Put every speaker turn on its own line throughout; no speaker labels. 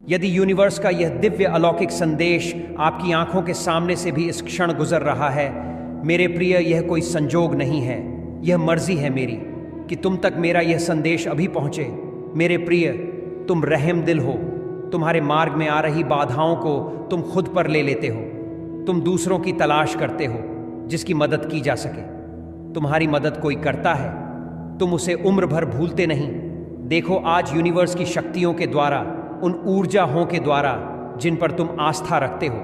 यदि यूनिवर्स का यह दिव्य अलौकिक संदेश आपकी आंखों के सामने से भी इस क्षण गुजर रहा है, मेरे प्रिय, यह कोई संजोग नहीं है, यह मर्जी है मेरी कि तुम तक मेरा यह संदेश अभी पहुंचे। मेरे प्रिय, तुम रहम दिल हो। तुम्हारे मार्ग में आ रही बाधाओं को तुम खुद पर ले लेते हो। तुम दूसरों की तलाश करते हो जिसकी मदद की जा सके। तुम्हारी मदद कोई करता है, तुम उसे उम्र भर भूलते नहीं। देखो, आज यूनिवर्स की शक्तियों के द्वारा, उन ऊर्जाओं के द्वारा जिन पर तुम आस्था रखते हो,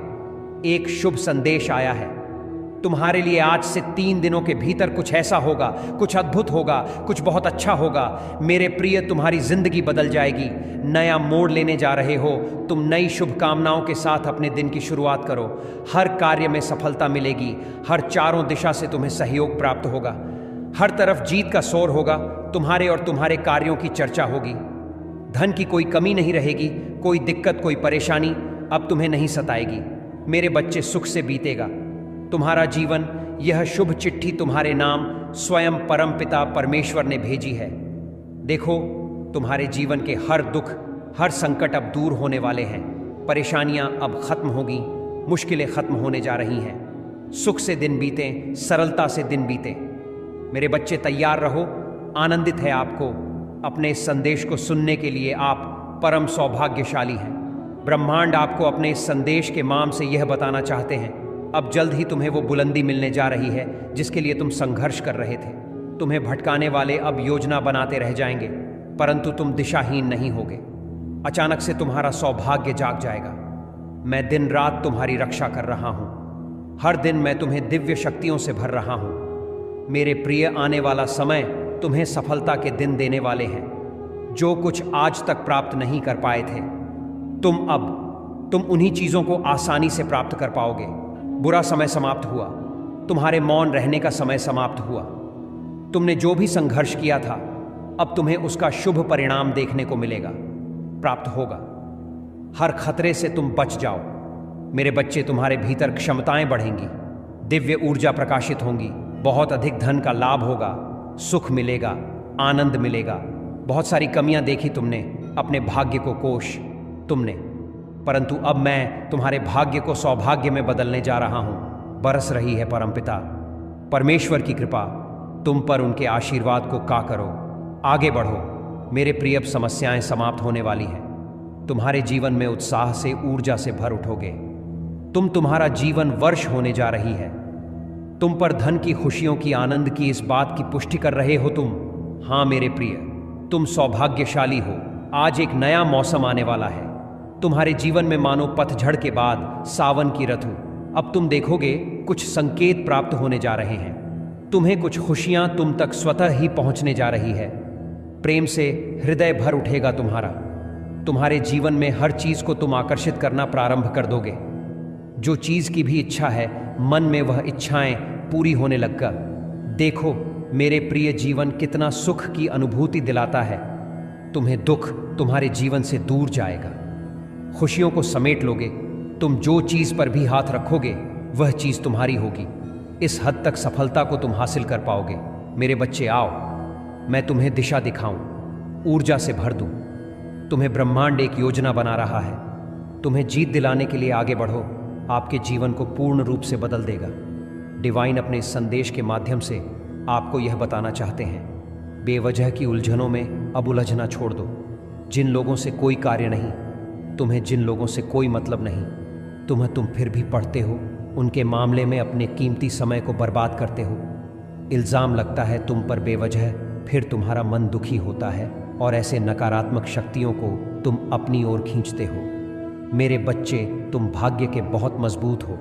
एक शुभ संदेश आया है तुम्हारे लिए। आज से 3 दिनों के भीतर कुछ ऐसा होगा, कुछ अद्भुत होगा, कुछ बहुत अच्छा होगा। मेरे प्रिय, तुम्हारी जिंदगी बदल जाएगी। नया मोड़ लेने जा रहे हो। तुम नई शुभकामनाओं के साथ अपने दिन की शुरुआत करो। हर कार्य में सफलता मिलेगी। हर चारों दिशा से तुम्हें सहयोग प्राप्त होगा। हर तरफ जीत का शोर होगा। तुम्हारे और तुम्हारे कार्यों की चर्चा होगी। धन की कोई कमी नहीं रहेगी। कोई दिक्कत, कोई परेशानी अब तुम्हें नहीं सताएगी। मेरे बच्चे, सुख से बीतेगा तुम्हारा जीवन। यह शुभ चिट्ठी तुम्हारे नाम स्वयं परमपिता परमेश्वर ने भेजी है। देखो, तुम्हारे जीवन के हर दुख, हर संकट अब दूर होने वाले हैं। परेशानियां अब खत्म होगी। मुश्किलें खत्म होने जा रही हैं। सुख से दिन बीतें, सरलता से दिन बीतें। मेरे बच्चे, तैयार रहो। आनंदित है आपको। अपने इस संदेश को सुनने के लिए आप परम सौभाग्यशाली हैं। ब्रह्मांड आपको अपने इस संदेश के माध्यम से यह बताना चाहते हैं, अब जल्द ही तुम्हें वो बुलंदी मिलने जा रही है जिसके लिए तुम संघर्ष कर रहे थे। तुम्हें भटकाने वाले अब योजना बनाते रह जाएंगे, परंतु तुम दिशाहीन नहीं होगे। अचानक से तुम्हारा सौभाग्य जाग जाएगा। मैं दिन रात तुम्हारी रक्षा कर रहा हूं। हर दिन मैं तुम्हें दिव्य शक्तियों से भर रहा हूं। मेरे प्रिय, आने वाला समय तुम्हें सफलता के दिन देने वाले हैं। जो कुछ आज तक प्राप्त नहीं कर पाए थे, तुम उन्हीं चीजों को आसानी से प्राप्त कर पाओगे। बुरा समय समाप्त हुआ। तुम्हारे मौन रहने का समय समाप्त हुआ। तुमने जो भी संघर्ष किया था, अब तुम्हें उसका शुभ परिणाम देखने को मिलेगा, प्राप्त होगा। हर खतरे से तुम बच जाओ। मेरे बच्चे, तुम्हारे भीतर क्षमताएं बढ़ेंगी। दिव्य ऊर्जा प्रकाशित होंगी। बहुत अधिक धन का लाभ होगा। सुख मिलेगा, आनंद मिलेगा। बहुत सारी कमियां देखी तुमने, अपने भाग्य को कोश तुमने, परंतु अब मैं तुम्हारे भाग्य को सौभाग्य में बदलने जा रहा हूं। बरस रही है परमपिता परमेश्वर की कृपा तुम पर। उनके आशीर्वाद को का करो, आगे बढ़ो। मेरे प्रिय, अब समस्याएं समाप्त होने वाली हैं। तुम्हारे जीवन में उत्साह से, ऊर्जा से भर उठोगे। तुम्हारा जीवन वर्ष होने जा रही है। तुम पर धन की, खुशियों की, आनंद की इस बात की पुष्टि कर रहे हो तुम। हां मेरे प्रिय, तुम सौभाग्यशाली हो। आज एक नया मौसम आने वाला है तुम्हारे जीवन में, मानो पतझड़ के बाद सावन की ऋतु। अब तुम देखोगे कुछ संकेत प्राप्त होने जा रहे हैं। तुम्हें कुछ खुशियां तुम तक स्वतः ही पहुंचने जा रही है। प्रेम से हृदय भर उठेगा तुम्हारा। तुम्हारे जीवन में हर चीज को तुम आकर्षित करना प्रारंभ कर दोगे। जो चीज की भी इच्छा है, मन में वह इच्छाएं पूरी होने लगेगा। देखो मेरे प्रिय, जीवन कितना सुख की अनुभूति दिलाता है। तुम्हें दुख तुम्हारे जीवन से दूर जाएगा। खुशियों को समेट लोगे। तुम जो चीज पर भी हाथ रखोगे, वह चीज तुम्हारी होगी। इस हद तक सफलता को तुम हासिल कर पाओगे। मेरे बच्चे, आओ, मैं तुम्हें दिशा दिखाऊं, ऊर्जा से भर दूं। तुम्हें ब्रह्मांड एक योजना बना रहा है। तुम्हें जीत दिलाने के लिए आगे बढ़ो। आपके जीवन को पूर्ण रूप से बदल देगा। डिवाइन अपने इस संदेश के माध्यम से आपको यह बताना चाहते हैं, बेवजह की उलझनों में अब उलझना छोड़ दो। जिन लोगों से कोई कार्य नहीं, तुम्हें जिन लोगों से कोई मतलब नहीं, तुम फिर भी पढ़ते हो, उनके मामले में अपने कीमती समय को बर्बाद करते हो। इल्ज़ाम लगता है तुम पर बेवजह, फिर तुम्हारा मन दुखी होता है और ऐसे नकारात्मक शक्तियों को तुम अपनी ओर खींचते हो। मेरे बच्चे, तुम भाग्य के बहुत मजबूत हो।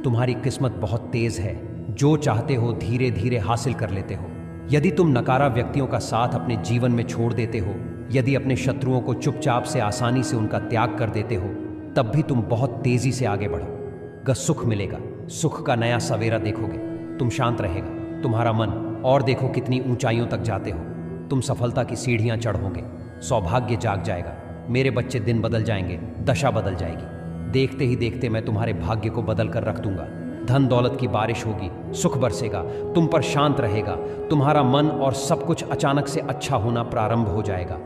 तुम्हारी किस्मत बहुत तेज है। जो चाहते हो धीरे धीरे हासिल कर लेते हो। यदि तुम नकारा व्यक्तियों का साथ अपने जीवन में छोड़ देते हो, यदि अपने शत्रुओं को चुपचाप से, आसानी से उनका त्याग कर देते हो, तब भी तुम बहुत तेजी से आगे बढ़ो। सुख मिलेगा। सुख का नया सवेरा देखोगे। तुम शांत रहेगा तुम्हारा मन, और देखो कितनी ऊंचाइयों तक जाते हो। तुम सफलता की सीढ़ियां चढ़ोगे। सौभाग्य जाग जाएगा। मेरे बच्चे, दिन बदल जाएंगे, दशा बदल जाएगी। देखते ही देखते मैं तुम्हारे भाग्य को बदल कर रख दूंगा। धन दौलत की बारिश होगी। सुख बरसेगा। तुम पर शांत रहेगा। तुम्हारा मन और सब कुछ अचानक से अच्छा होना प्रारंभ हो जाएगा।